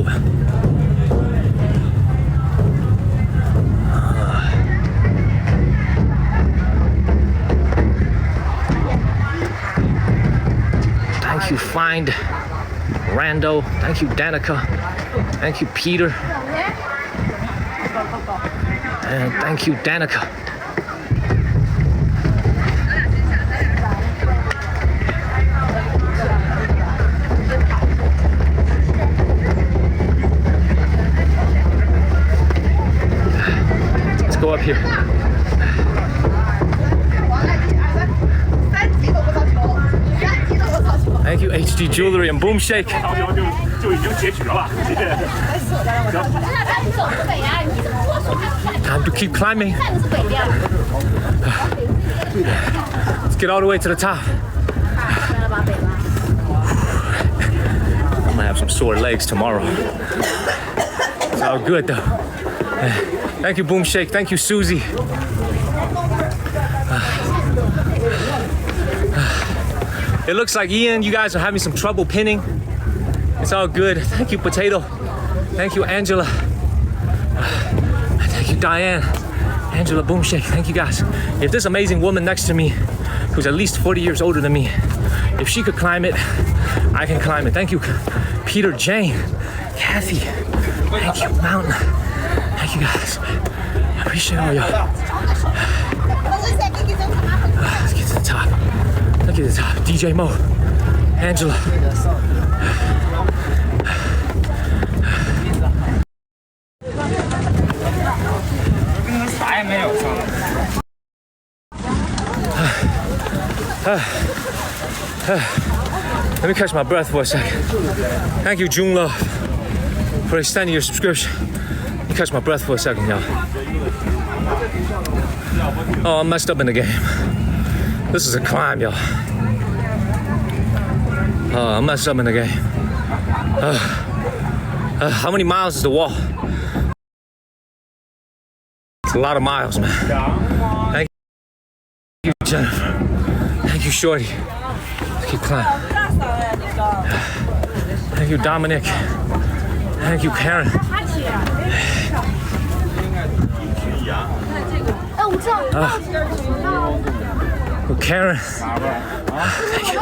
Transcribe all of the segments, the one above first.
move. Thank you, Find Rando. Thank you, Danica. Thank you, Peter. And thank you, Danica. Let's go up here. Thank you, HD Jewelry and Boom Shake. Time to keep climbing. Let's get all the way to the top. I'm gonna have some sore legs tomorrow. It's all good though. Thank you, Boom Shake. Thank you, Susie. It looks like Ian, you guys are having some trouble pinning. It's all good. Thank you, Potato. Thank you, Angela. Thank you, Diane. Angela Boomshake. Thank you guys. If this amazing woman next to me, who's at least 40 years older than me, if she could climb it, I can climb it. Thank you, Peter, Jane, Kathy. Thank you, Mountain. Thank you guys. I appreciate all y'all. Let's get to the top. Look at the top. DJ Mo, Angela. Let me catch my breath for a second. Thank you, June Love, for extending your subscription. Let me catch my breath for a second, y'all. Oh, I'm messed up in the game. This is a climb, y'all. Oh, I'm messed up in the game. How many miles is the wall? It's a lot of miles, man. Thank you, Jennifer. Thank you, Shorty. Let's keep climbing. Thank you, Dominic. Thank you, Karen. Karen. Thank you.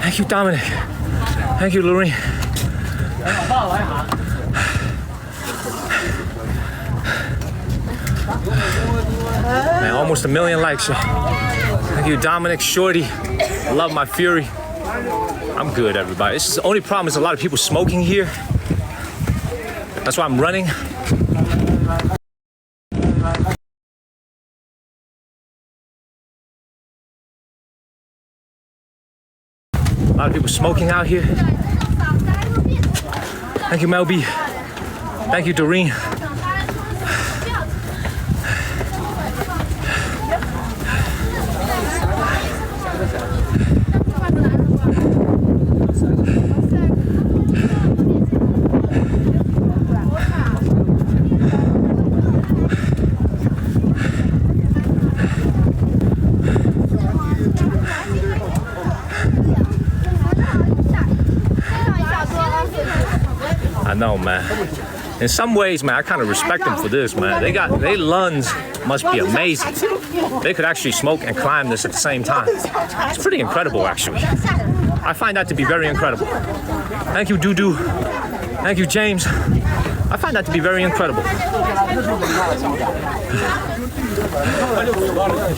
Thank you, Dominic. Thank you, Lorraine. Man, almost 1 million likes. Thank you, Dominic, Shorty. I love my Fury. I'm good, everybody. This is the only problem is a lot of people smoking here. That's why I'm running. A lot of people smoking out here. Thank you, Mel B. Thank you, Doreen. I know, man. In some ways, man, I kind of respect them for this, man. Their lungs must be amazing. They could actually smoke and climb this at the same time. It's pretty incredible, actually. I find that to be very incredible. Thank you, Doo-Doo. Thank you, James. I find that to be very incredible. Thank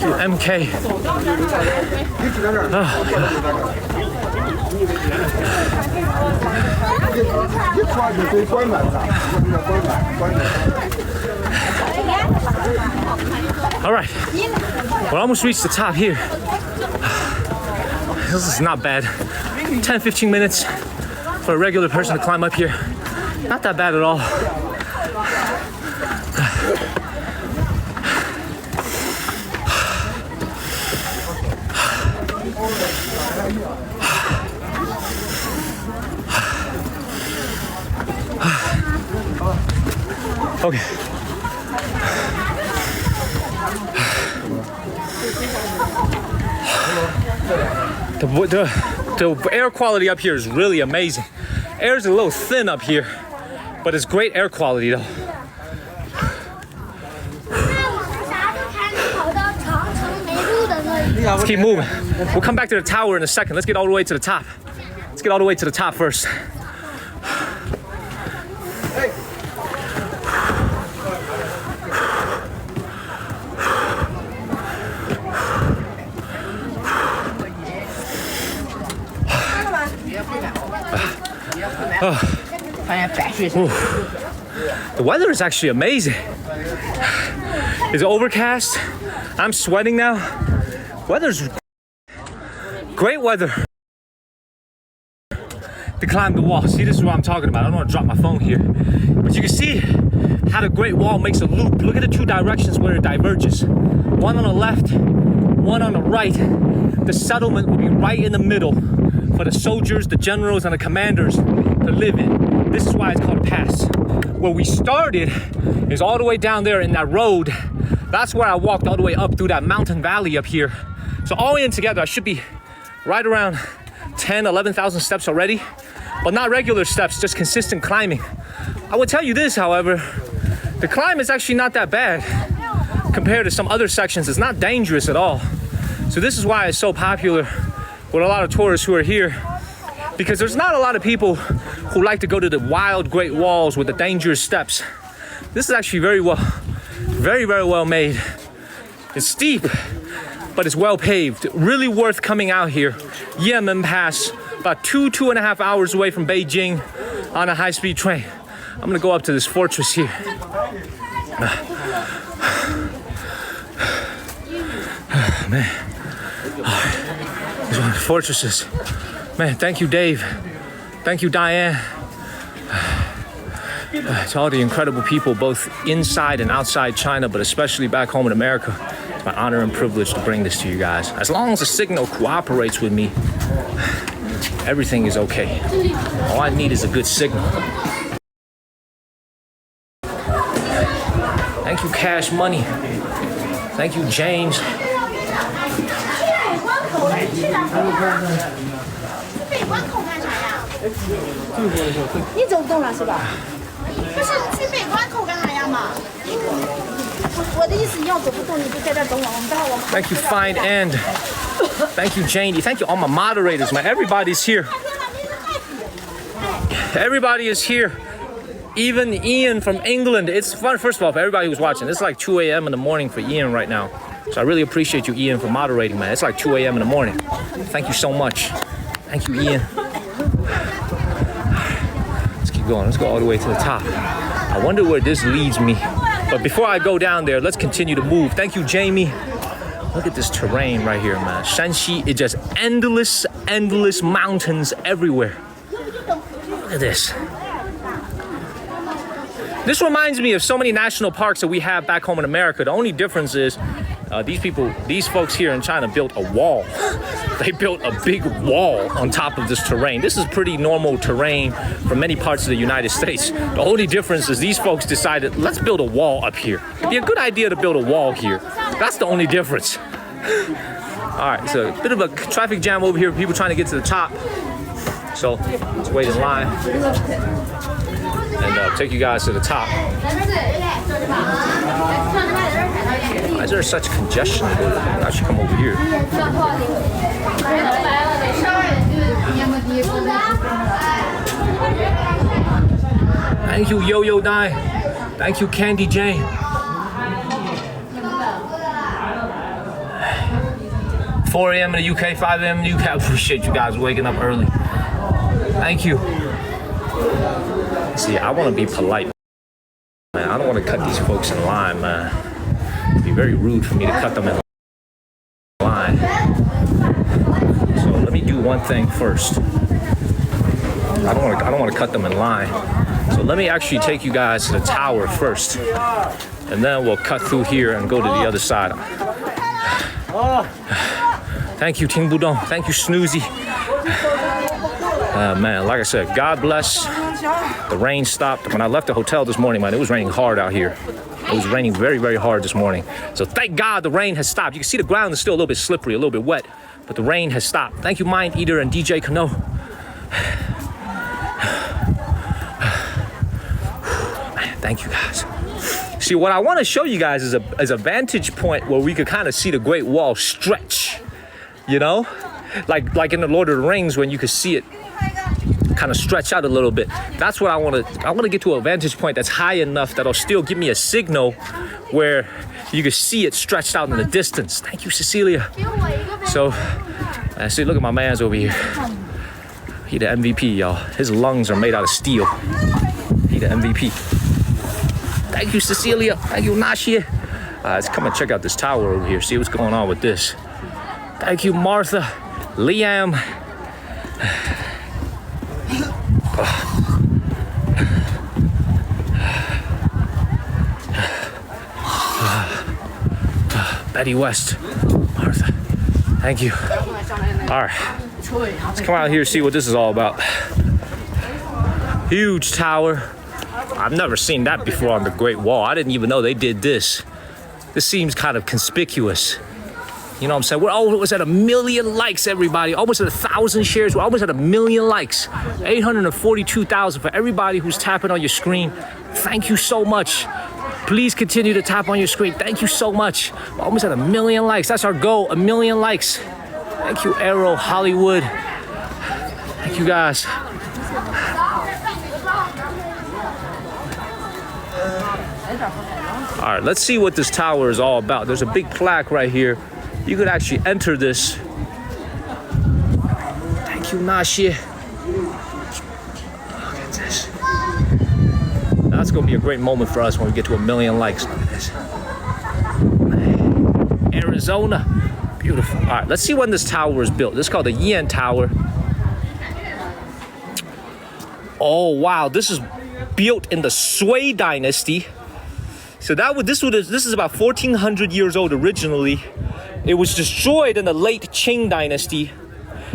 you, MK. Oh, all right, we're almost reached the top here. This is not bad. 10-15 minutes for a regular person to climb up here. Not that bad at all. Okay. The air quality up here is really amazing. Air's a little thin up here, but it's great air quality though. Let's keep moving. We'll come back to the tower in a second. Let's get all the way to the top. Let's get all the way to the top first. The weather is actually amazing. It's overcast. I'm sweating now. Weather's great weather to climb the wall. See, this is what I'm talking about. I don't want to drop my phone here, but you can see how the Great Wall makes a loop. Look at the two directions where it diverges. One on the left, one on the right. The settlement will be right in the middle for the soldiers, the generals, and the commanders to live in. This is why it's called a pass. Where we started is all the way down there in that road. That's where I walked all the way up through that mountain valley up here. So all in together, I should be right around 10, 11,000 steps already, but not regular steps, just consistent climbing. I will tell you this, however, the climb is actually not that bad compared to some other sections. It's not dangerous at all. So this is why it's so popular with a lot of tourists who are here, because there's not a lot of people who like to go to the wild Great Walls with the dangerous steps. This is actually very well made. It's steep, but it's well paved. Really worth coming out here. Yanmen Pass, about 2.5 hours away from Beijing on a high-speed train. I'm gonna go up to this fortress here. Man, these are the fortresses. Man, thank you, Dave. Thank you, Diane. To all the incredible people, both inside and outside China, but especially back home in America. It's my honor and privilege to bring this to you guys. As long as the signal cooperates with me, everything is okay. All I need is a good signal. Thank you, Cash Money. Thank you, James. 你走不动了是吧？不是去北关口干啥呀嘛？我的意思，你要走不动，你就在这等我，我们待会儿我们。Thank you, Fine End. Thank you, Janie. Thank you, all my moderators, man. Everybody's here. Everybody is here. Even Ian from England. It's fun, first of all, for everybody who's watching. It's like 2 a.m. in the morning for Ian right now. So I really appreciate you, Ian, for moderating, man. It's like 2 a.m. in the morning. Thank you so much. Thank you, Ian. Let's keep going. Let's go all the way to the top. I wonder where this leads me. But before I go down there, let's continue to move. Thank you, Jamie. Look at this terrain right here, man. Shanxi is just endless mountains everywhere. Look at this. This reminds me of so many national parks that we have back home in America. The only difference is these folks here in China built a wall. They built a big wall on top of this terrain. This is pretty normal terrain for many parts of the United States. The only difference is these folks decided, let's build a wall up here. It'd be a good idea to build a wall here. That's the only difference. All right, so a bit of a traffic jam over here, people trying to get to the top. So let's wait in line and take you guys to the top. Why is there such congestion? I should come over here. Thank you, Yo-Yo Dai. Thank you, Candy Jane. 4 a.m. in the UK, 5 a.m. in the UK. I appreciate you guys waking up early. Thank you. See, I want to be polite, man. I don't want to cut these folks in line, man. It'd be very rude for me to cut them in line. So let me do one thing first. I don't want to cut them in line. So let me actually take you guys to the tower first, and then we'll cut through here and go to the other side. Thank you, Ting Budong. Thank you, Snoozy. Man, like I said, God bless. The rain stopped. When I left the hotel this morning, man, it was raining hard out here. It was raining very, very hard this morning. So thank God the rain has stopped. You can see the ground is still a little bit slippery, a little bit wet, but the rain has stopped. Thank you, Mind Eater and DJ Kano. Man, thank you guys. See, what I want to show you guys is a vantage point where we could kind of see the Great Wall stretch, you know? Like in the Lord of the Rings when you could see it kind of stretch out a little bit. That's what I want to get to a vantage point that's high enough that'll still give me a signal where you can see it stretched out in the distance. Thank you, Cecilia. So, see, look at my man's over here. He the MVP, y'all. His lungs are made out of steel. He the MVP. Thank you, Cecilia. Thank you, Nashia. Let's come and check out this tower over here. See what's going on with this. Thank you, Martha, Liam. Betty West, Martha, thank you. All right, let's come out here and see what this is all about. Huge tower. I've never seen that before on the Great Wall. I didn't even know they did this. This seems kind of conspicuous. You know what I'm saying? We're almost at 1 million likes, everybody. Almost at 1,000 shares. We're almost at 1 million likes. 842,000 for everybody who's tapping on your screen. Thank you so much. Please continue to tap on your screen. Thank you so much. We're almost at 1 million likes. That's our goal, 1 million likes. Thank you, Arrow, Hollywood. Thank you, guys. All right, let's see what this tower is all about. There's a big plaque right here. You could actually enter this. Thank you, Nashia. Look at this. That's gonna be a great moment for us when we get to 1 million likes. Look at this. Arizona, beautiful. All right, let's see when this tower was built. This is called the Yan Tower. Oh wow, this is built in the Sui dynasty. So this is about 1,400 years old originally. It was destroyed in the late Qing dynasty,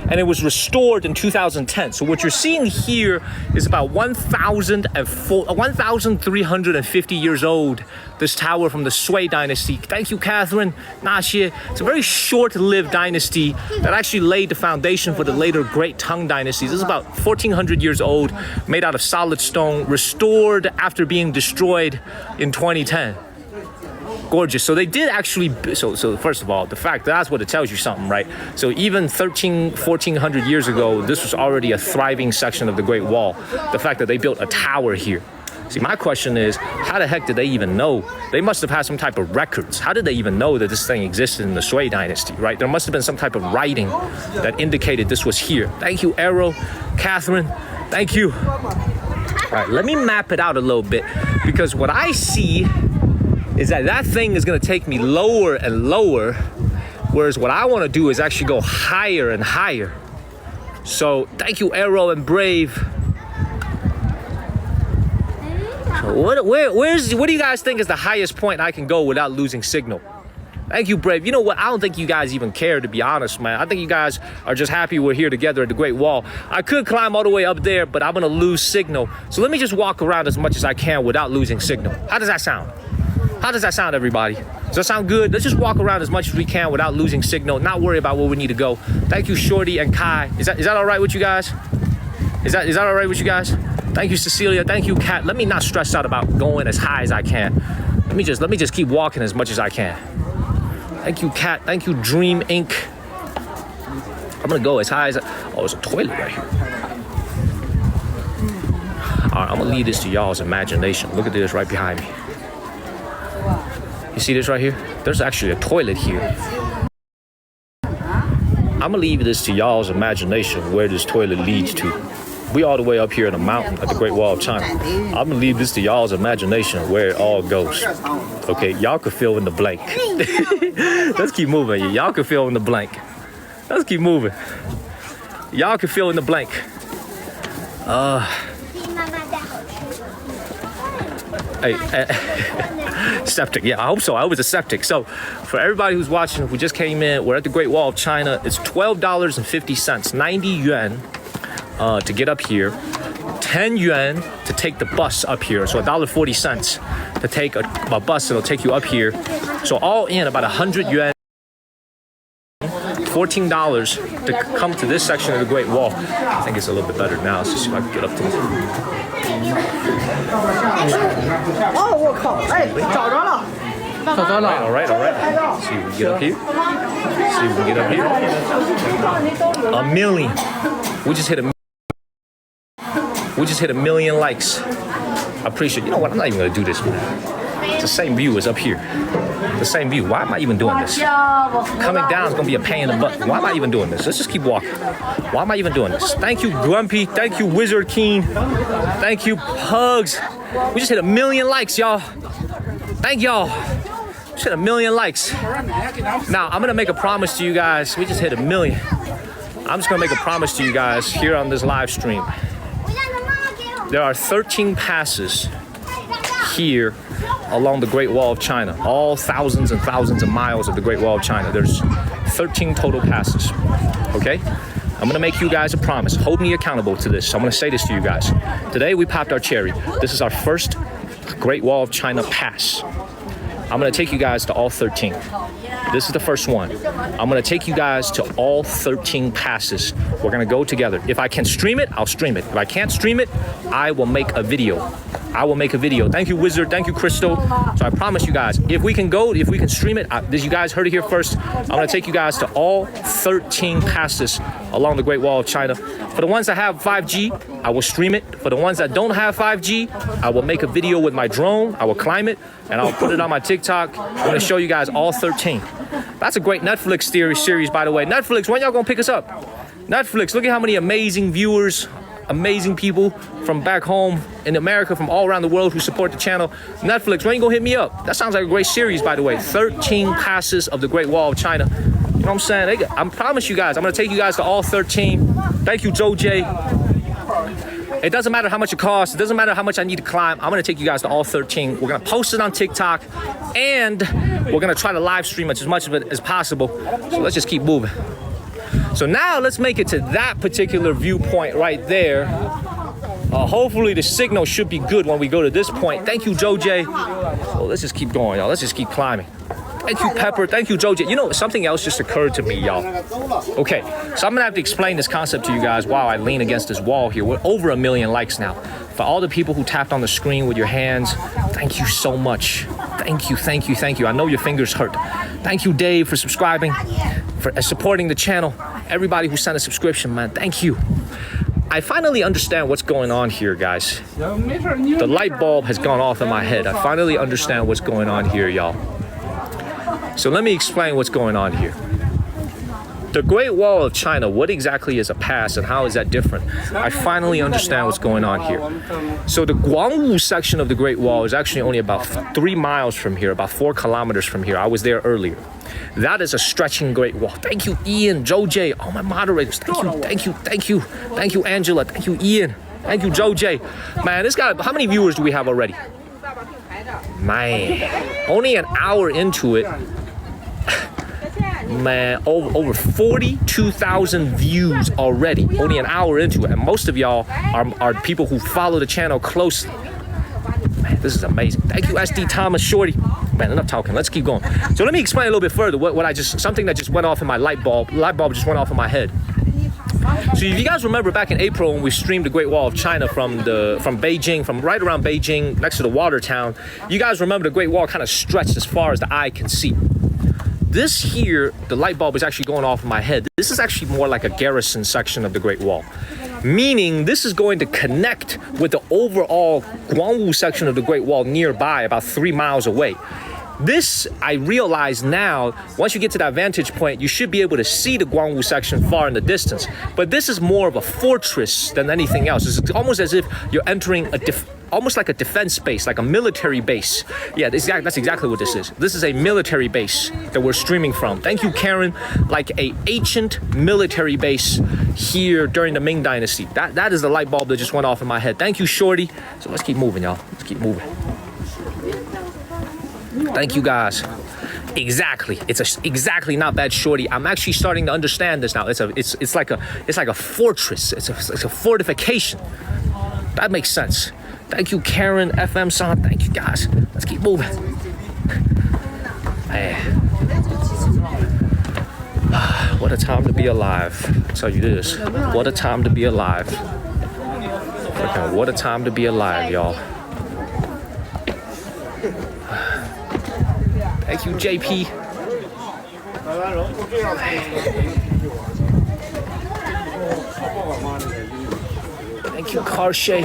and it was restored in 2010. So what you're seeing here is about 1,350 years old, this tower from the Sui dynasty. Thank you, Catherine, Nashia. It's a very short-lived dynasty that actually laid the foundation for the later Great Tang dynasties. This is about 1,400 years old, made out of solid stone, restored after being destroyed in 2010. Gorgeous. So they did actually, so first of all, the fact that's what it tells you something, right? So even 1,400 years ago, this was already a thriving section of the Great Wall. The fact that they built a tower here. See, my question is, how the heck did they even know? They must have had some type of records. How did they even know that this thing existed in the Sui dynasty, right? There must have been some type of writing that indicated this was here. Thank you, Arrow, Catherine, thank you. All right, let me map it out a little bit, because what I see is that thing is gonna take me lower and lower, whereas what I wanna do is actually go higher and higher. So thank you, Arrow and Brave. So what do you guys think is the highest point I can go without losing signal? Thank you, Brave. You know what? I don't think you guys even care, to be honest, man. I think you guys are just happy we're here together at the Great Wall. I could climb all the way up there, but I'm gonna lose signal. So let me just walk around as much as I can without losing signal. How does that sound? How does that sound, everybody? Does that sound good? Let's just walk around as much as we can without losing signal, not worry about where we need to go. Thank you, Shorty and Kai. Is that all right with you guys? Is that all right with you guys? Thank you, Cecilia. Thank you, Kat. Let me not stress out about going as high as I can. Let me just keep walking as much as I can. Thank you, Kat. Thank you, Dream Inc. I'm gonna go as high as oh, there's a toilet right here. All right, I'm gonna leave this to y'all's imagination. Look at this right behind me. You see this right here? There's actually a toilet here. I'm gonna leave this to y'all's imagination where this toilet leads to. We all the way up here in the mountain at the Great Wall of China. I'm gonna leave this to y'all's imagination where it all goes. Okay, y'all could fill in the blank. Let's keep moving. Y'all can fill in the blank. Let's keep moving. Y'all can fill in the blank. Septic, yeah, I hope so. I was a septic. So for everybody who's watching, who just came in, we're at the Great Wall of China. It's $12.50, 90 yuan to get up here. 10 yuan to take the bus up here. So $1.40 to take a bus that'll take you up here. So all in about 100 yuan, $14 to come to this section of the Great Wall. I think it's a little bit better now. Let's just see if I can get up to it. All right. See if we can get up here. A million. We just hit a million likes. I appreciate it. You know what? I'm not even gonna do this, man. It's the same view as up here. The same view. Why am I even doing this? Coming down is gonna be a pain in the butt. Why am I even doing this? Let's just keep walking. Why am I even doing this? Thank you, Grumpy. Thank you, Wizard Keen. Thank you, Hugs. We just hit a million likes, y'all. Thank y'all. Just hit a million likes. Now, I'm gonna make a promise to you guys. We just hit a million. I'm just gonna make a promise to you guys here on this live stream. There are 13 passes here along the Great Wall of China. All thousands and thousands of miles of the Great Wall of China. There's 13 total passes, okay? I'm gonna make you guys a promise. Hold me accountable to this. I'm gonna say this to you guys. Today we popped our cherry. This is our first Great Wall of China pass. I'm gonna take you guys to all 13. This is the first one. I'm gonna take you guys to all 13 passes. We're gonna go together. If I can stream it, I'll stream it. If I can't stream it, I will make a video. Thank you, Wizard. Thank you, Crystal. So I promise you guys, if we can stream it, you guys heard it here first. I'm gonna take you guys to all 13 passes along the Great Wall of China. For the ones that have 5G, I will stream it. For the ones that don't have 5G, I will make a video with my drone. I will climb it and I'll put it on my TikTok. I'm gonna show you guys all 13. That's a great Netflix series, by the way. Netflix, when y'all gonna pick us up? Netflix, look at how many amazing viewers, amazing people from back home in America, from all around the world who support the channel. Netflix, when you gonna hit me up? That sounds like a great series, by the way. 13 passes of the Great Wall of China. You know what I'm saying? I promise you guys, I'm gonna take you guys to all 13. Thank you, Joe J. It doesn't matter how much it costs. It doesn't matter how much I need to climb. I'm gonna take you guys to all 13. We're gonna post it on TikTok, and we're gonna try to live stream it as much of it as possible. So let's just keep moving. So now let's make it to that particular viewpoint right there. Hopefully the signal should be good when we go to this point. Thank you, Joe J. So let's just keep going, y'all. Let's just keep climbing. Thank you, Pepper. Thank you, Joe J. You know, something else just occurred to me, y'all. Okay, so I'm gonna have to explain this concept to you guys while I lean against this wall here. We're over 1 million likes now. For all the people who tapped on the screen with your hands, thank you so much. Thank you. I know your fingers hurt. Thank you, Dave, for subscribing, for supporting the channel. Everybody who sent a subscription, man, thank you. I finally understand what's going on here, guys. The light bulb has gone off in my head. I finally understand what's going on here, y'all. So let me explain what's going on here. The Great Wall of China, what exactly is a pass and how is that different? I finally understand what's going on here. So the Guangwu section of the Great Wall is actually only about 3 miles from here, about 4 kilometers from here. I was there earlier. That is a stretching Great Wall. Thank you, Ian, Joe J, all my moderators. Thank you, Angela. Thank you, Ian. Thank you, Joe J. Man, this guy, how many viewers do we have already? Man, only an hour into it. Man, over 42,000 views already, only an hour into it. And most of y'all are people who follow the channel closely. Man, this is amazing. Thank you, SD Thomas Shorty. Man, enough talking. Let's keep going. So let me explain a little bit further something that just went off in my light bulb. Light bulb just went off in my head. So if you guys remember back in April when we streamed the Great Wall of China from Beijing, from right around Beijing next to the water town, you guys remember the Great Wall kind of stretched as far as the eye can see. This here, the light bulb is actually going off in my head. This is actually more like a garrison section of the Great Wall. Meaning this is going to connect with the overall Guangwu section of the Great Wall nearby, about 3 miles away. This, I realize now, once you get to that vantage point, you should be able to see the Guangwu section far in the distance. But this is more of a fortress than anything else. It's almost as if you're entering almost like a defense base, like a military base. Yeah, that's exactly what this is. This is a military base that we're streaming from. Thank you, Karen. Like a ancient military base here during the Ming Dynasty. That is the light bulb that just went off in my head. Thank you, Shorty. So let's keep moving, y'all. Let's keep moving. Thank you, guys. Exactly. It's exactly not bad, Shorty. I'm actually starting to understand this now. It's like a fortress. It's a fortification. That makes sense. Thank you, Karen, FM Son. Thank you, guys. Let's keep moving. Man. What a time to be alive. I'll tell you this. What a time to be alive. Freaking what a time to be alive, y'all. Thank you, JP. Thank you, Karshay.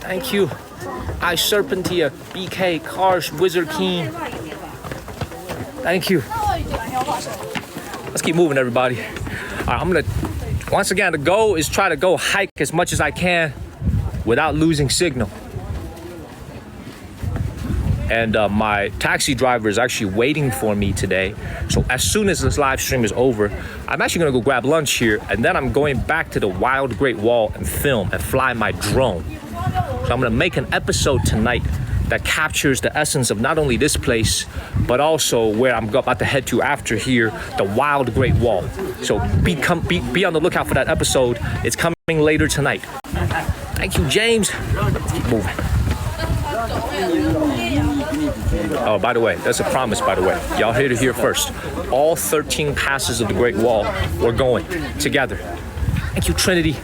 Thank you, I Serpentia, BK, Cars, Wizard King. Thank you. Let's keep moving, everybody. All right, I'm gonna, once again, the goal is try to go hike as much as I can without losing signal. And my taxi driver is actually waiting for me today. So as soon as this live stream is over, I'm actually gonna go grab lunch here, and then I'm going back to the Wild Great Wall and film and fly my drone. So I'm gonna make an episode tonight that captures the essence of not only this place, but also where I'm about to head to after here, the Wild Great Wall. So be on the lookout for that episode. It's coming later tonight. Thank you, James. Let's keep moving. Oh, by the way, that's a promise, by the way. Y'all heard it here first. All 13 passes of the Great Wall, we're going together. Thank you, Trinity.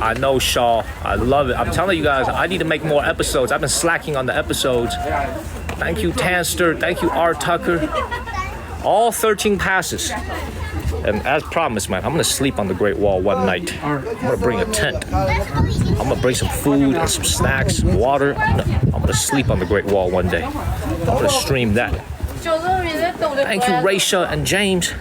I know, Shaw. I love it. I'm telling you guys, I need to make more episodes. I've been slacking on the episodes. Thank you, Tanster. Thank you, R. Tucker. All 13 passes. And as promised, man, I'm gonna sleep on the Great Wall one night. I'm gonna bring a tent. I'm gonna bring some food and some snacks, some water. I'm gonna sleep on the Great Wall one day. I'm gonna stream that. Thank you, Raisha and James.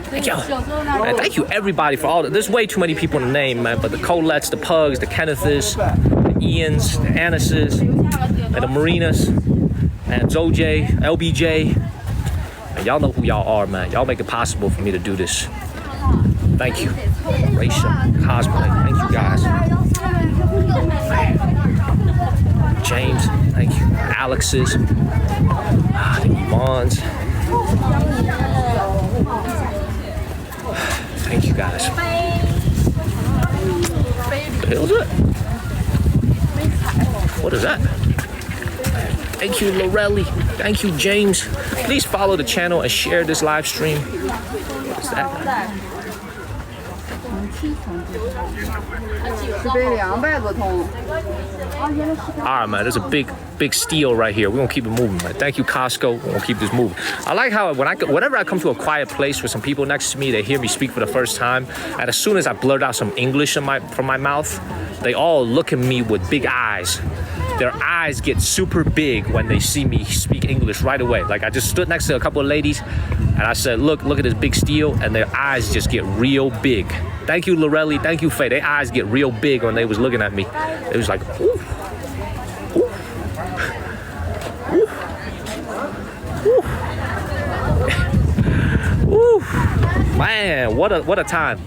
Thank you. And thank you, everybody, for all the, there's way too many people to name, man, but the Colettes, the Pugs, the Kenneths, the Ians, the Annises, and the Marinas, and Zoj, LBJ. And y'all know who y'all are, man. Y'all make it possible for me to do this. Thank you. Raisha, Cosplay, thank you, guys. James, thank you. Alex's, thank you, Bonds. Thank you, guys. What the hell is that? What is that? Thank you, Lorelli. Thank you, James. Please follow the channel and share this live stream. What is that? All right, man, there's a big steal right here. We're gonna keep it moving, man. Thank you, Costco. We're gonna keep this moving. I like how whenever I come to a quiet place with some people next to me, they hear me speak for the first time, and as soon as I blurt out some English from my mouth, they all look at me with big eyes. Their eyes get super big when they see me speak English right away. Like I just stood next to a couple of ladies and I said, look at this big steal, and their eyes just get real big. Thank you, Lorelli. Thank you, Faye. Their eyes get real big when they was looking at me. It was like, ooh, ooh, ooh, ooh. Man, what a time.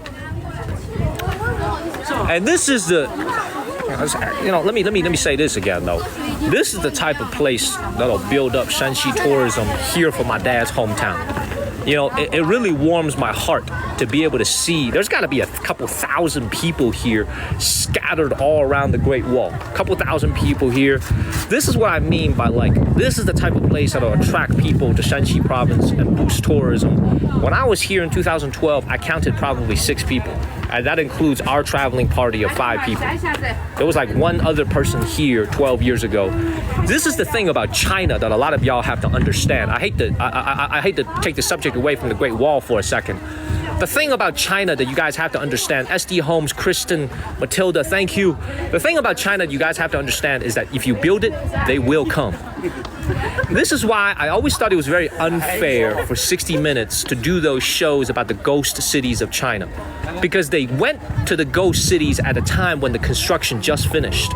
And this is the, you know, let me say this again though. This is the type of place that'll build up Shanxi tourism here for my dad's hometown. You know, it really warms my heart to be able to see. There's got to be a couple thousand people here scattered all around the Great Wall. A couple thousand people here. This is what I mean by, like, this is the type of place that'll attract people to Shanxi province and boost tourism. When I was here in 2012, I counted probably 6 people. And that includes our traveling party of 5 people. There was like one other person here 12 years ago. This is the thing about China that a lot of y'all have to understand. I hate to take the subject away from the Great Wall for a second. The thing about China that you guys have to understand, SD Holmes, Kristen, Matilda, thank you. The thing about China that you guys have to understand is that if you build it, they will come. This is why I always thought it was very unfair for 60 Minutes to do those shows about the ghost cities of China, because they went to the ghost cities at a time when the construction just finished.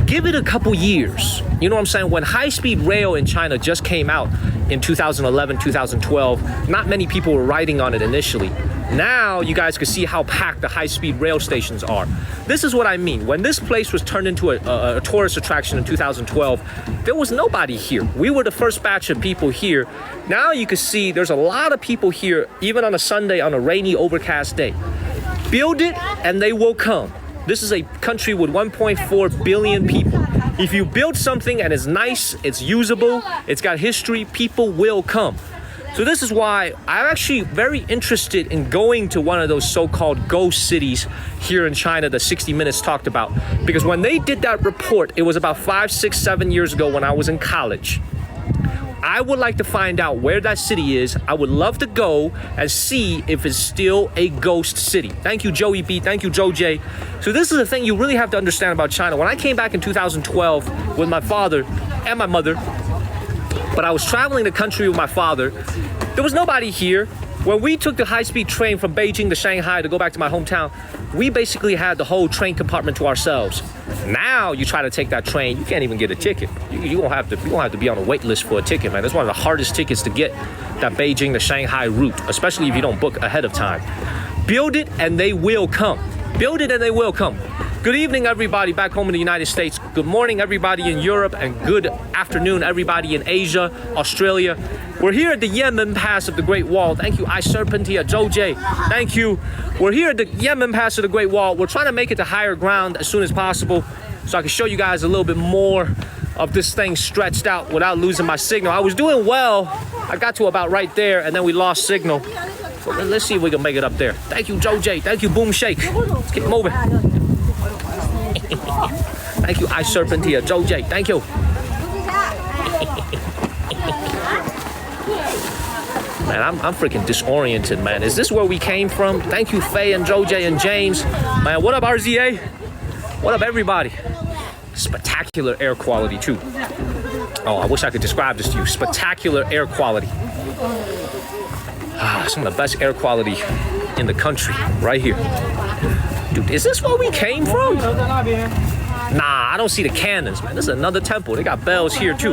Give it a couple years. You know what I'm saying? When high-speed rail in China just came out, in 2011, 2012, not many people were riding on it initially. Now you guys can see how packed the high-speed rail stations are. This is what I mean. When this place was turned into a tourist attraction in 2012, there was nobody here. We were the first batch of people here. Now you can see there's a lot of people here, even on a Sunday, on a rainy, overcast day. Build it and they will come. This is a country with 1.4 billion people. If you build something and it's nice, it's usable, it's got history, people will come. So this is why I'm actually very interested in going to one of those so-called ghost cities here in China that 60 Minutes talked about. Because when they did that report, it was about 5, 6, 7 years ago when I was in college. I would like to find out where that city is. I would love to go and see if it's still a ghost city. Thank you, Joey B. Thank you, Joe J. So this is the thing you really have to understand about China. When I came back in 2012 with my father and my mother, but I was traveling the country with my father, there was nobody here. When we took the high-speed train from Beijing to Shanghai to go back to my hometown, we basically had the whole train compartment to ourselves. Now you try to take that train, you can't even get a ticket. You won't have to be on a wait list for a ticket, man. It's one of the hardest tickets to get, that Beijing to Shanghai route, especially if you don't book ahead of time. Build it and they will come. Build it and they will come. Good evening, everybody back home in the United States. Good morning, everybody in Europe, and good afternoon, everybody in Asia, Australia. We're here at the Yanmen Pass of the Great Wall. Thank you, I Serpentia, Joe J. Thank you. We're here at the Yanmen Pass of the Great Wall. We're trying to make it to higher ground as soon as possible so I can show you guys a little bit more of this thing stretched out without losing my signal. I was doing well. I got to about right there, and then we lost signal. So let's see if we can make it up there. Thank you, Joe J. Thank you, Boom Shake. Let's keep moving. Thank you, I Serpentia, Joe J. Thank you. Man, I'm freaking disoriented, man. Is this where we came from? Thank you, Faye and Joe J and James. Man, what up, RZA? What up, everybody? Spectacular air quality, too. Oh, I wish I could describe this to you. Spectacular air quality. Some of the best air quality in the country, right here. Dude, is this where we came from? Nah, I don't see the cannons, man. This is another temple. They got bells here, too.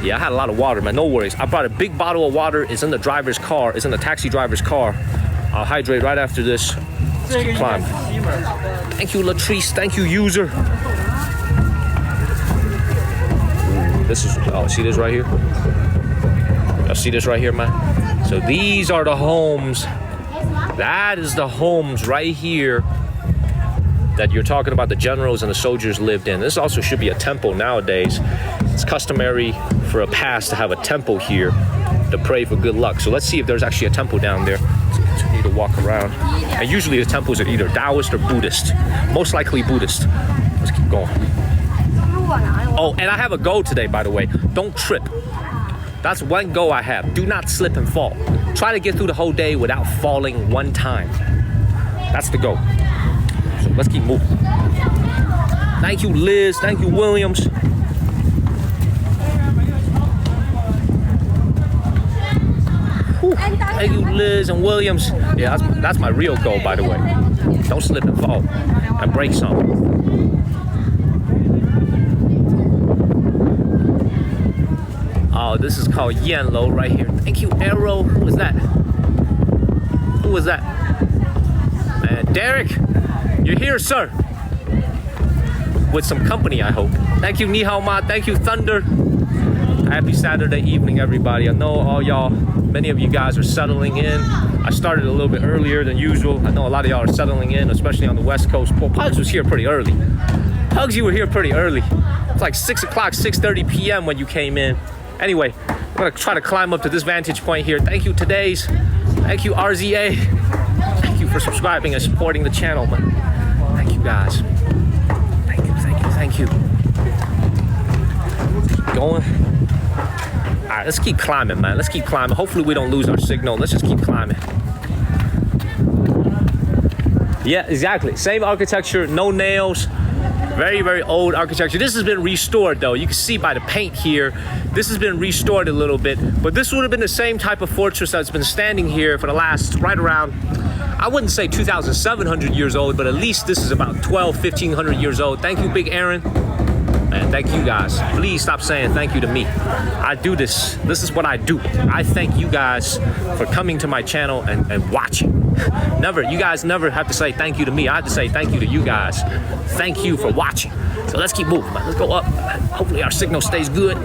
Yeah, I had a lot of water, man. No worries. I brought a big bottle of water. It's in the driver's car. It's in the taxi driver's car. I'll hydrate right after this. Let's keep climbing. Thank you, Latrice. Thank you, user. This is, oh, see this right here? Y'all see this right here, man? So these are the homes. That is the homes right here that you're talking about the generals and the soldiers lived in. This also should be a temple nowadays. It's customary for a pass to have a temple here to pray for good luck. So let's see if there's actually a temple down there. Let's continue to walk around. And usually the temples are either Taoist or Buddhist. Most likely Buddhist. Let's keep going. Oh, and I have a goal today, by the way. Don't trip. That's one goal I have. Do not slip and fall. Try to get through the whole day without falling one time. That's the goal. So let's keep moving. Thank you, Liz. Thank you, Williams. Whew. Thank you, Liz and Williams. Yeah, that's my real goal, by the way. Don't slip and fall and break something. Oh, this is called Yanlo right here. Thank you, Arrow. Who was that? Who was that? Man, Derek, you're here, sir. With some company, I hope. Thank you, Nihao Ma. Thank you, Thunder. Happy Saturday evening, everybody. I know all y'all, many of you guys are settling in. I started a little bit earlier than usual. I know a lot of y'all are settling in, especially on the West Coast. Well, Pugs was here pretty early. Pugs, you were here pretty early. It's like 6 o'clock, 6:30 p.m. when you came in. Anyway, I'm gonna try to climb up to this vantage point here. Thank you, Today's. Thank you, RZA. Thank you for subscribing and supporting the channel, man. Thank you, guys. Thank you, thank you, thank you. Keep going. All right, let's keep climbing, man. Let's keep climbing. Hopefully we don't lose our signal. Let's just keep climbing. Yeah, exactly. Same architecture, no nails. Very, very old architecture. This has been restored, though. You can see by the paint here, this has been restored a little bit. But this would have been the same type of fortress that's been standing here for the last, right around, I wouldn't say 2,700 years old, but at least this is about 1,500 years old. Thank you, Big Aaron. Man, man. Thank you guys. Please stop saying thank you to me. I do this. This is what I do. I thank you guys for coming to my channel and watching. You guys never have to say thank you to me. I have to say thank you to you guys. Thank you for watching. So let's keep moving, man. Let's go up. Hopefully our signal stays good.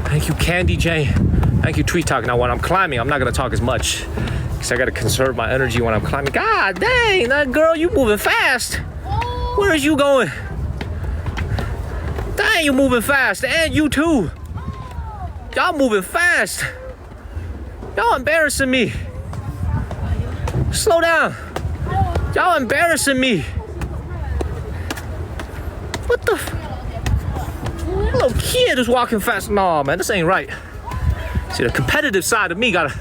Thank you, Candy Jane. Thank you, Tweet Talk. Now, when I'm climbing, I'm not gonna talk as much because I gotta conserve my energy when I'm climbing. God dang, that girl, you moving fast. Where is you going? Dang, you moving fast, and you too. Y'all moving fast. Y'all embarrassing me. Slow down. Y'all embarrassing me. What the? Little kid is walking fast. No, man, this ain't right. See, the competitive side of me gotta.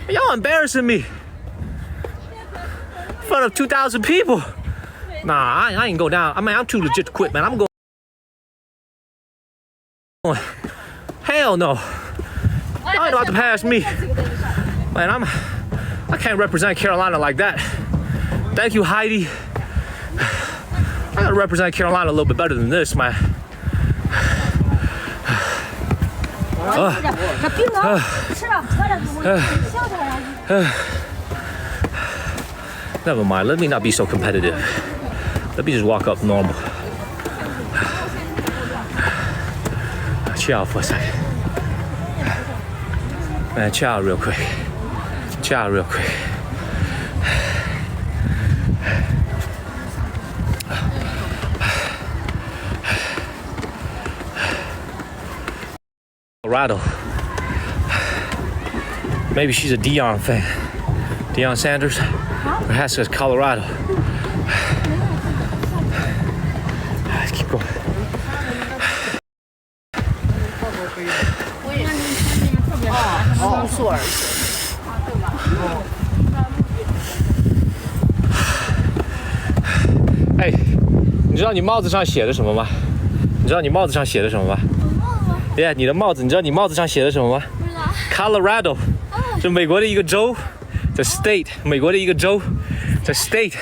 Y'all embarrassing me in front of 2,000 people. Nah, I ain't go down. I mean, I'm too legit to quit, man. I'm going. Hell no. Y'all ain't about to pass me. Man, I can't represent Carolina like that. Thank you, Heidi. I gotta represent Carolina a little bit better than this, man. Never mind, let me not be so competitive. Let me just walk up normal. Chill out for a second. Man, chill out real quick. Chill out real quick. Colorado. Maybe she's a Deion fan. Deion Sanders. Perhaps it's Colorado. Let's keep going. Hey, 你知道你帽子上写的什么吗？你知道你帽子上写的什么吗？对，你的帽子，你知道你帽子上写的什么吗？不知道。Colorado， 是美国的一个州 ，the state， 美国的一个州 ，the state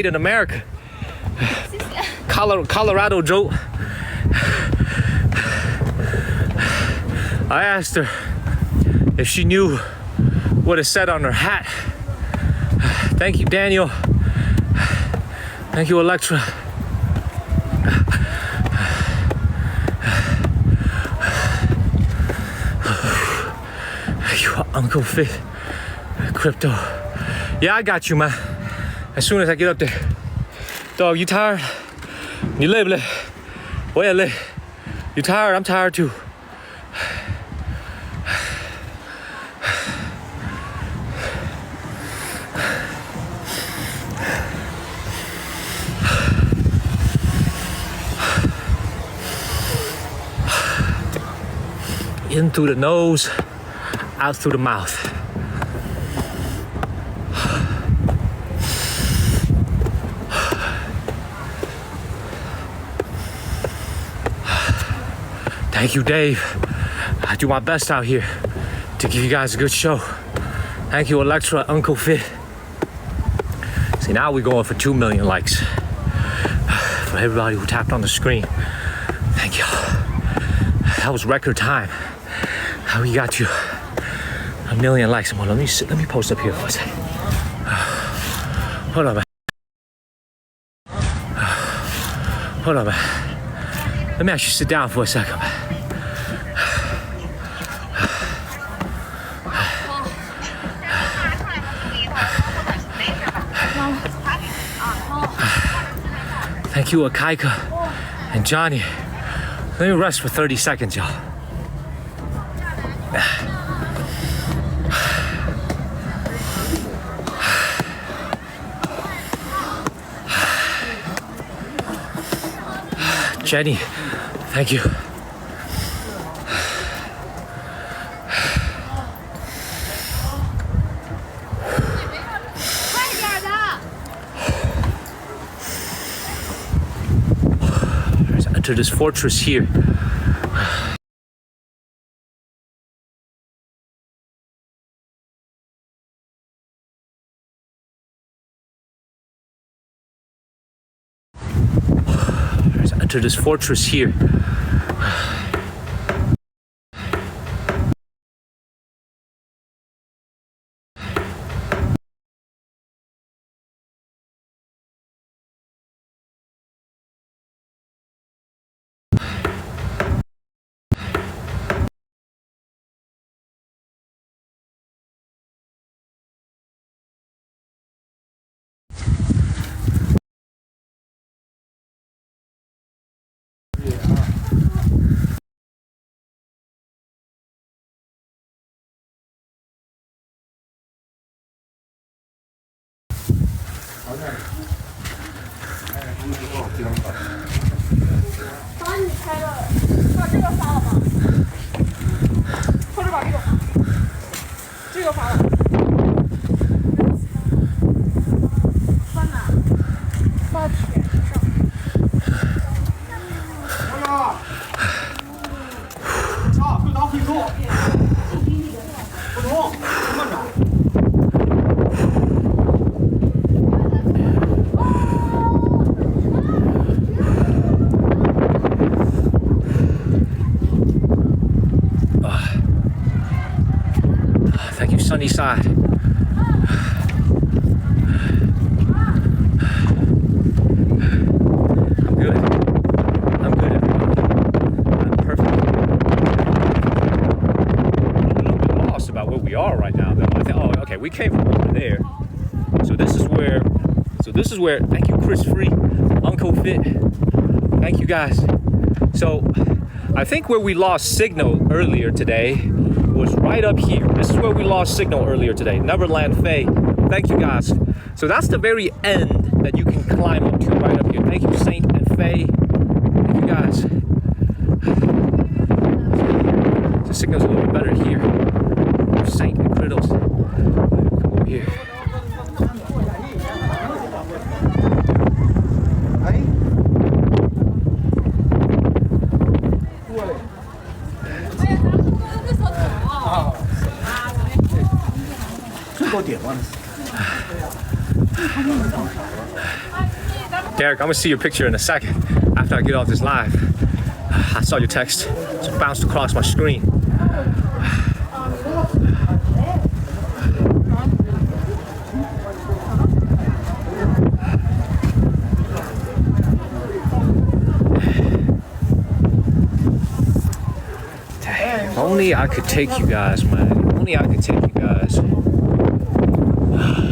in America。Colorado 州。I asked her if she knew what it said on her hat. Thank you, Daniel. Thank you, Electra. Uncle Fit, Crypto. Yeah, I got you, man. As soon as I get up there. Dog, you tired? You累不累？我也累。You tired? I'm tired too. In through the nose. Out through the mouth. Thank you, Dave. I do my best out here to give you guys a good show. Thank you, Electra, Uncle Fit. See, now we're going for 2 million likes. For everybody who tapped on the screen, thank you. That was record time. How we got you? 1 million likes. Come on, let me post up here for a second. Hold on, man. Hold on, man. Let me actually sit down for a second, man. Thank you, Akaika and Johnny. Let me rest for 30 seconds, y'all. Jenny, thank you. enter this fortress here. Let's enter this fortress here. Thank you, sunny side. I'm good. I'm good, everybody. I'm perfect. I'm a little bit lost about where we are right now, though. Oh, okay, we came from over there. So this is where. Thank you, Chris Free, Uncle Fit. Thank you, guys. So I think where we lost signal earlier today was right up here. This is where we lost signal earlier today. Neverland Faye. Thank you, guys. So that's the very end that you can climb up to right up here. Thank you, Saint and Faye. Thank you, guys. The signal's a little bit better here. Saint and Criddles. Come over here. Derek, I'm gonna see your picture in a second after I get off this live. I saw your text, just bounced across my screen. If only I could take you guys, man. If only I could take you guys.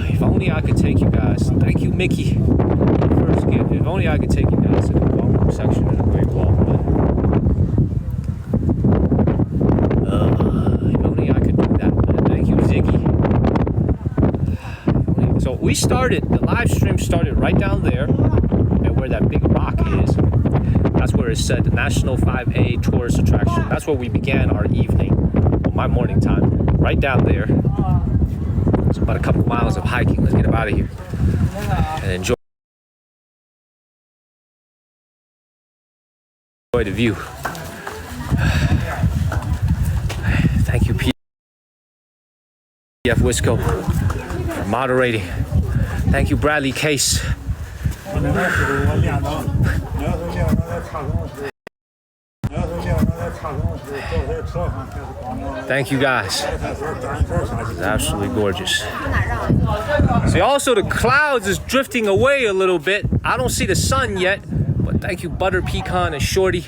If only I could take you guys. Thank you, Mickey. First gift. If only I could take you guys to the ballroom section of the Great Wall, man. If only I could do that, man. Thank you, Ziggy. So we started, the live stream started right down there, and where that big rock is. That's where it said the National 5A Tourist Attraction. That's where we began our evening, or my morning time, right down there. It's about a couple miles of hiking. Let's get up out of here and enjoy the view. Thank you, PF Wisco, for moderating. Thank you, Bradley Case. Thank you, guys. It's absolutely gorgeous. See, also the clouds is drifting away a little bit. I don't see the sun yet, but thank you, Butter Pecan and Shorty.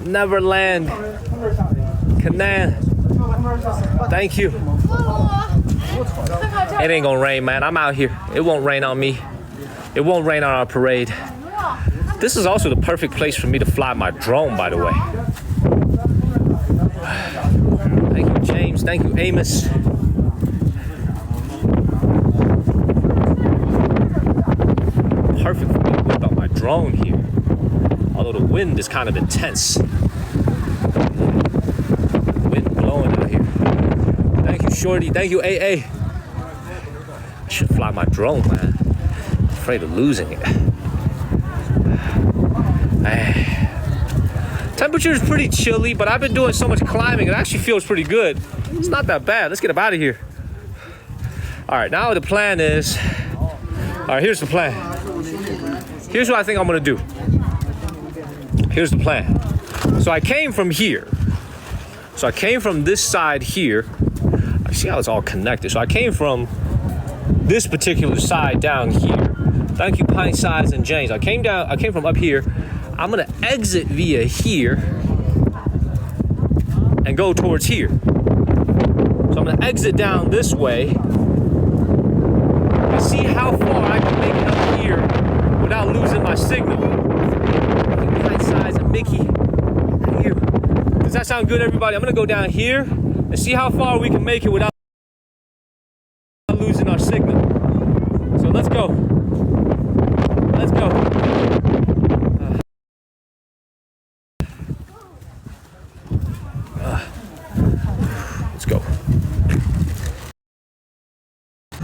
Neverland, Canaan. Thank you. It ain't gonna rain, man. I'm out here. It won't rain on me. It won't rain on our parade. This is also the perfect place for me to fly my drone, by the way. Thank you, James. Thank you, Amos. Perfect for me to whip out my drone. drone here. Although the wind is kind of intense. Wind blowing out here. Thank you, Shorty. Thank you, AA. I should fly my drone, man. I'm afraid of losing it. Temperature is pretty chilly, but I've been doing so much climbing, it actually feels pretty good. It's not that bad. Let's get up out of here. All right, now the plan is, all right, here's the plan. Here's what I think I'm gonna do. Here's the plan. So I came from here. So I came from this side here. I see how it's all connected. So I came from this particular side down here. Thank you, Pint Size and James. I came from up here. I'm gonna exit via here and go towards here. So I'm gonna exit down this way and see how far I can make it up here without losing my signal. Pint Size and Mickey, here. Does that sound good, everybody? I'm gonna go down here and see how far we can make it without losing our signal. So let's go. Let's go. Let's go.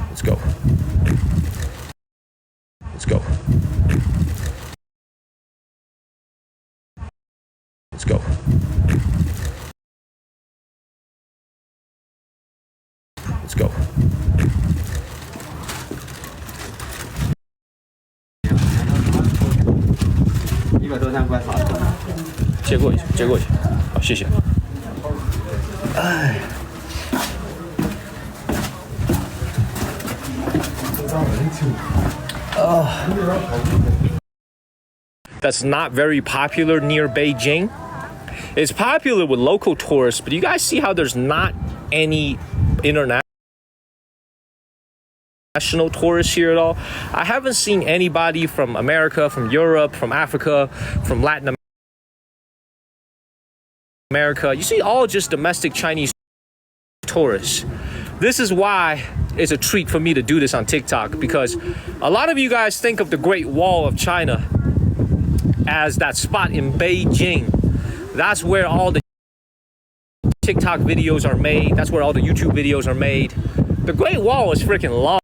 Let's go. Let's go. Let's go. Let's go.接过去，接过去，好，谢谢。哎。That's not very popular near Beijing. It's popular with local tourists, but you guys see how there's not any international tourists here at all? I haven't seen anybody from America, from Europe, from Africa, from Latin America. You see all just domestic Chinese tourists. This is why it's a treat for me to do this on TikTok, because a lot of you guys think of the Great Wall of China as that spot in Beijing. That's where all the TikTok videos are made. That's where all the YouTube videos are made. The Great Wall is freaking long.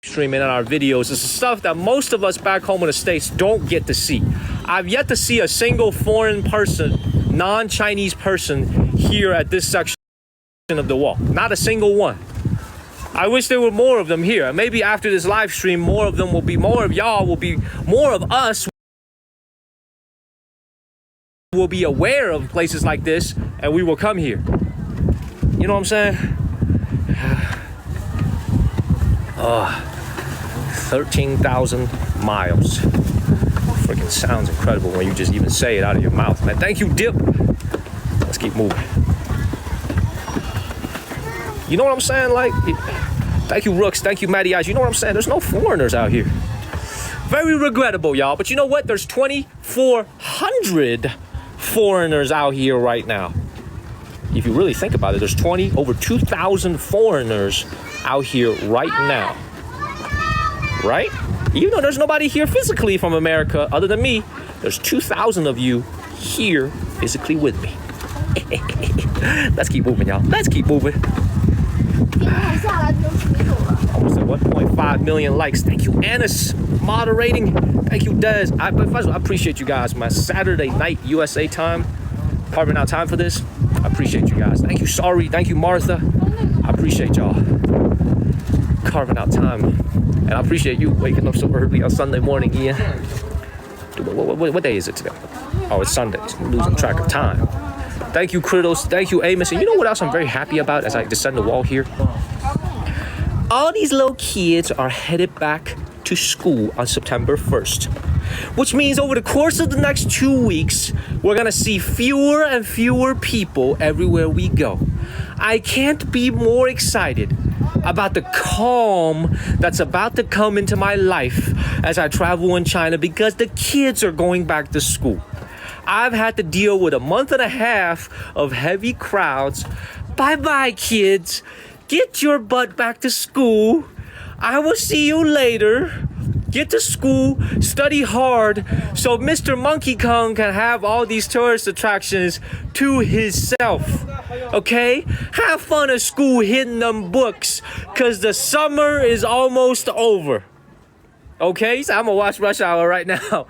Streaming in our videos is stuff that most of us back home in the States don't get to see. I've yet to see a single foreign person, non-Chinese person here at this section of the wall. Not a single one. I wish there were more of them here. Maybe after this live stream, more of them will be, more of y'all will be, more of us will be aware of places like this, and we will come here. You know what I'm saying? 13,000 miles. Freaking sounds incredible when you just even say it out of your mouth, man. Thank you, Dip. Let's keep moving. You know what I'm saying? Like, thank you, Rooks. Thank you, Matty Eyes. You know what I'm saying? There's no foreigners out here. Very regrettable, y'all. But you know what? There's 2,400 foreigners out here right now. If you really think about it, there's over 2,000 foreigners out here right now. Right? Even though there's nobody here physically from America other than me, there's 2,000 of you here physically with me. Let's keep moving, y'all. Let's keep moving. Almost at 1.5 million likes. Thank you, Annis, moderating. Thank you, Des. I appreciate you guys. My Saturday night USA time, carving out time for this. I appreciate you guys. Thank you, Sorry. Thank you, Martha. I appreciate y'all carving out time. And I appreciate you waking up so early on Sunday morning, Ian. What day is it today? Oh, it's Sunday. So I'm losing track of time. Thank you, Kritos. Thank you, Amos. And you know what else I'm very happy about as I descend the wall here? All these little kids are headed back to school on September 1st. Which means over the course of the next 2 weeks, we're going to see fewer and fewer people everywhere we go. I can't be more excited about the calm that's about to come into my life as I travel in China, because the kids are going back to school. I've had to deal with a month and a half of heavy crowds. Bye-bye, kids. Get your butt back to school. I will see you later. get to school, study hard, so Mr. Monkey Kong can have all these tourist attractions to himself. Okay? Have fun at school hitting them books, cause the summer is almost over. Okay? So I'm gonna watch Rush Hour right now.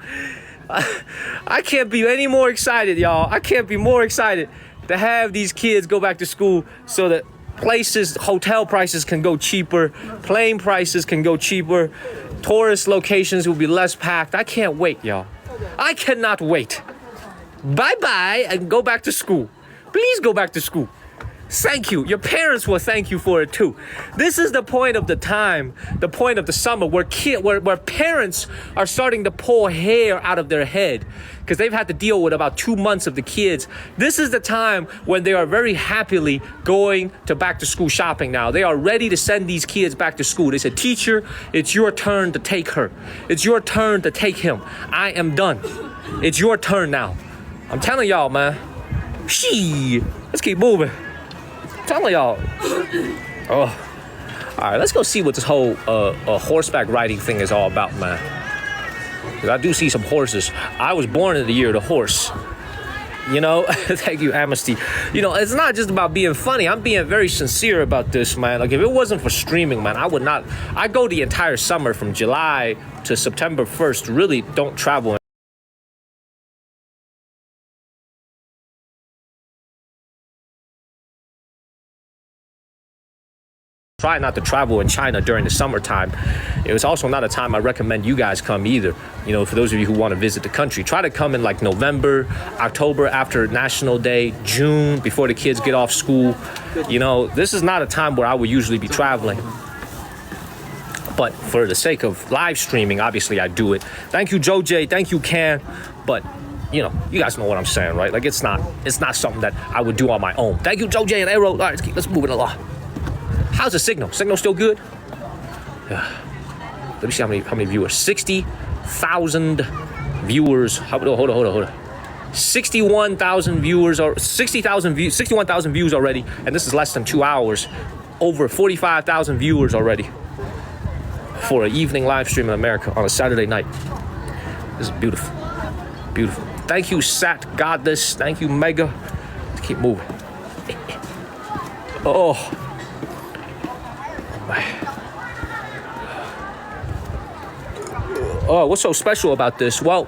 I can't be any more excited, y'all. I can't be more excited to have these kids go back to school so that hotel prices can go cheaper, plane prices can go cheaper, tourist locations will be less packed. I can't wait, y'all. I cannot wait. Bye-bye and go back to school. Please go back to school. Thank you. Your parents will thank you for it too. This is the point of the time, the point of the summer where parents are starting to pull hair out of their head because they've had to deal with about 2 months of the kids. This is the time when they are very happily going to back to school shopping now. They are ready to send these kids back to school. They said, teacher, it's your turn to take her. It's your turn to take him. I am done. It's your turn now. I'm telling y'all, man. Let's keep moving. Telling y'all. Oh, all right. Let's go see what this whole horseback riding thing is all about, man. Because I do see some horses. I was born in the year of the horse. You know, thank you, Amnesty. You know, it's not just about being funny. I'm being very sincere about this, man. Like, if it wasn't for streaming, man, I would not. I go the entire summer from July to September 1st. Really don't travel. Try not to travel in China during the summertime. It was also not a time I recommend you guys come either. You know, for those of you who want to visit the country, try to come in like November, October after National Day, June, before the kids get off school. You know, this is not a time where I would usually be traveling. But for the sake of live streaming, obviously I do it. Thank you, Joe J. Thank you, Can. But you know, you guys know what I'm saying, right? Like, it's not something that I would do on my own. Thank you, Joe J and Arrow. All right, let's move it along. How's the signal? Signal still good? Yeah. Let me see how many viewers. 60,000 viewers. Hold on. 61,000 viewers or 60,000 views. 61,000 views already, and this is less than 2 hours. Over 45,000 viewers already for an evening live stream in America on a Saturday night. This is beautiful, beautiful. Thank you, Sat Goddess. Thank you, Mega. Let's keep moving. Oh. Oh, what's so special about this? Well,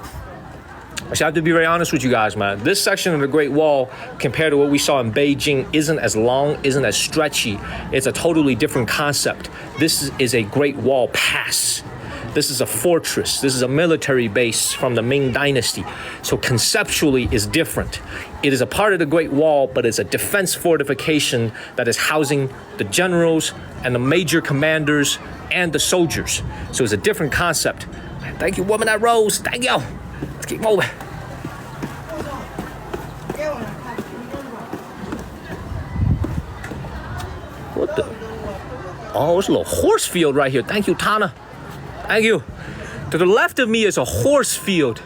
I have to be very honest with you guys, man. This section of the Great Wall, compared to what we saw in Beijing, isn't as long, isn't as stretchy. It's a totally different concept. This is a Great Wall pass. This is a fortress. This is a military base from the Ming Dynasty. So conceptually is different. It is a part of the Great Wall, but it's a defense fortification that is housing the generals and the major commanders and the soldiers. So it's a different concept. Thank you, woman that rose. Thank you. Let's keep moving. What the? Oh, it's a little horse field right here. Thank you, Tana. Thank you. To the left of me is a horse field.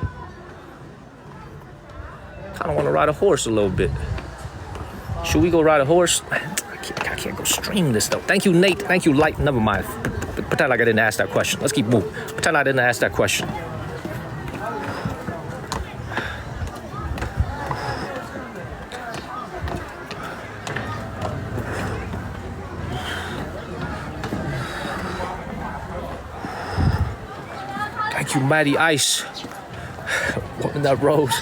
Kind of want to ride a horse a little bit. Should we go ride a horse? I can't go stream this though. Thank you, Nate. Thank you, Light. Never mind. Pretend like I didn't ask that question. Let's keep moving. Pretend I didn't ask that question. Thank you, Maddie Ice. Woman that rose.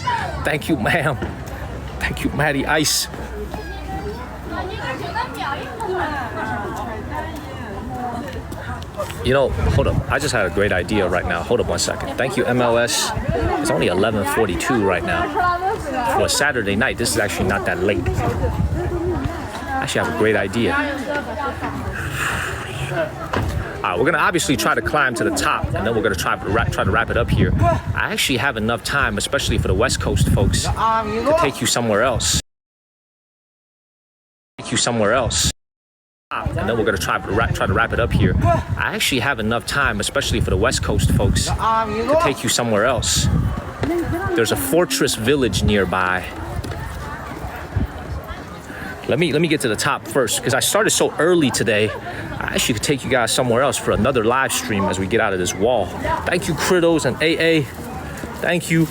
Thank you, ma'am. Thank you, Maddie Ice. You know, hold up. I just had a great idea right now. Hold up 1 second. Thank you, MLS. It's only 11:42 right now. For a Saturday night, this is actually not that late. I actually have a great idea. All right, we're gonna obviously try to climb to the top, and then we're gonna try to wrap it up here. I actually have enough time, especially for the West Coast folks, to take you somewhere else. And then we're gonna try to wrap it up here. I actually have enough time, especially for the West Coast folks, to take you somewhere else. There's a fortress village nearby. Let me get to the top first, because I started so early today. I actually could take you guys somewhere else for another live stream as we get out of this wall. Thank you, Kritos and AA. Thank you.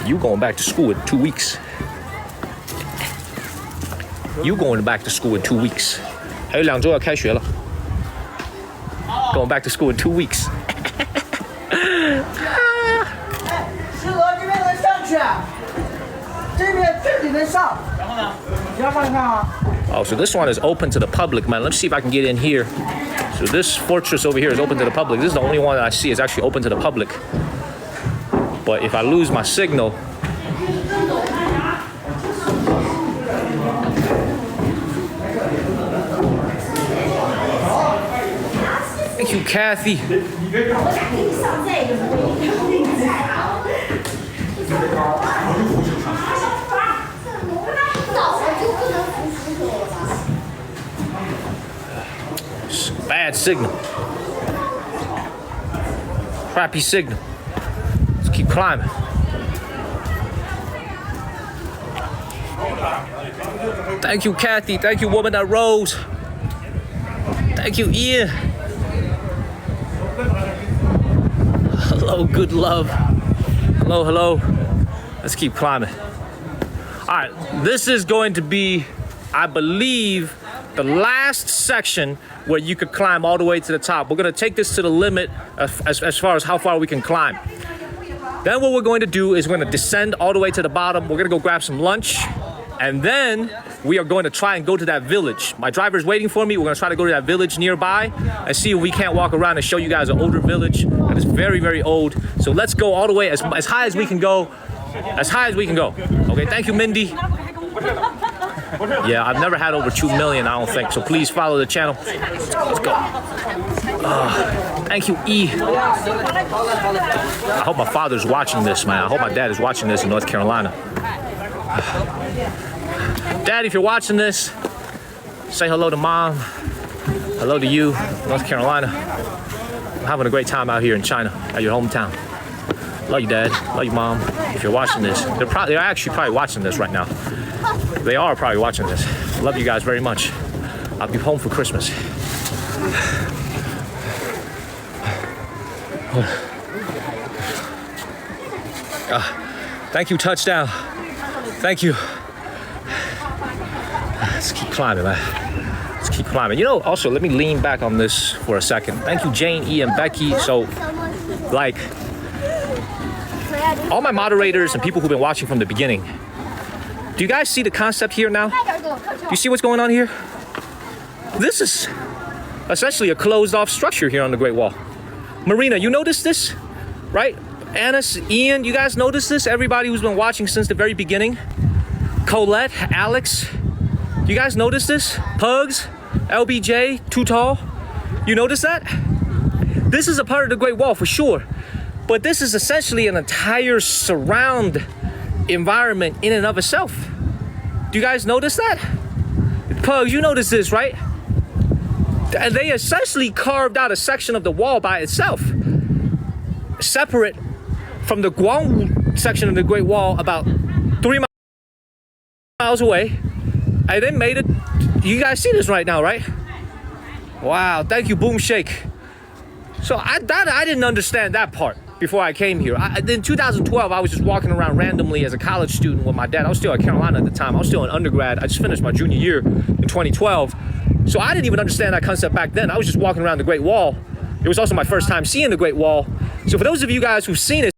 You going back to school in 2 weeks. You going back to school in 2 weeks. 还有2周要开学了。Going back to school in 2 weeks. 师哥这边能上去，这边这里能上。然后呢？你要上看啊。Oh, so this one is open to the public, man. Let's see if I can get in here. So this fortress over here is open to the public. This is the only one that I see is actually open to the public. But if I lose my signal, thank you, Kathy. Bad signal. Crappy signal. Let's keep climbing. Thank you, Kathy. Thank you, woman that rose. Thank you, Ian. Hello, good love. Hello, hello. Let's keep climbing. All right, this is going to be, I believe, the last section where you could climb all the way to the top. We're gonna take this to the limit as far as how far we can climb. Then what we're going to do is we're gonna descend all the way to the bottom. We're gonna go grab some lunch. And then we are going to try and go to that village. My driver's waiting for me. We're gonna try to go to that village nearby and see if we can't walk around and show you guys an older village that is very, very old. So let's go all the way as high as we can go. As high as we can go. Okay, thank you, Mindy. Yeah, I've never had over 2 million, I don't think. So please follow the channel. Let's go. Thank you, E. I hope my father's watching this, man. I hope my dad is watching this in North Carolina. Dad, if you're watching this, say hello to Mom. Hello to you, North Carolina. I'm having a great time out here in China, at your hometown. Love you, Dad. Love you, Mom. If you're watching this, they're actually probably watching this right now. They are probably watching this. Love you guys very much. I'll be home for Christmas. Thank you, touchdown. Thank you. Let's keep climbing, man. Let's keep climbing. You know, also, let me lean back on this for a second. Thank you, Jane, E, and Becky. So, like, all my moderators and people who've been watching from the beginning, do you guys see the concept here now? Do you see what's going on here? This is essentially a closed-off structure here on the Great Wall. Marina, you noticed this, right? Annis, Ian, you guys noticed this? Everybody who's been watching since the very beginning. Colette, Alex, you guys notice this? Pugs, LBJ, Too Tall, you notice that? This is a part of the Great Wall for sure, but this is essentially an entire surround environment in and of itself. Do you guys notice that? Pugs, you notice this, right? They essentially carved out a section of the wall by itself, separate from the Guangwu section of the Great Wall about 3 miles away. And then made it, you guys see this right now, right? Wow, thank you, Boom Shake. So I didn't understand that part before I came here. In 2012, I was just walking around randomly as a college student with my dad. I was still at Carolina at the time. I was still in undergrad. I just finished my junior year in 2012. So I didn't even understand that concept back then. I was just walking around the Great Wall. It was also my first time seeing the Great Wall. So for those of you guys who've seen it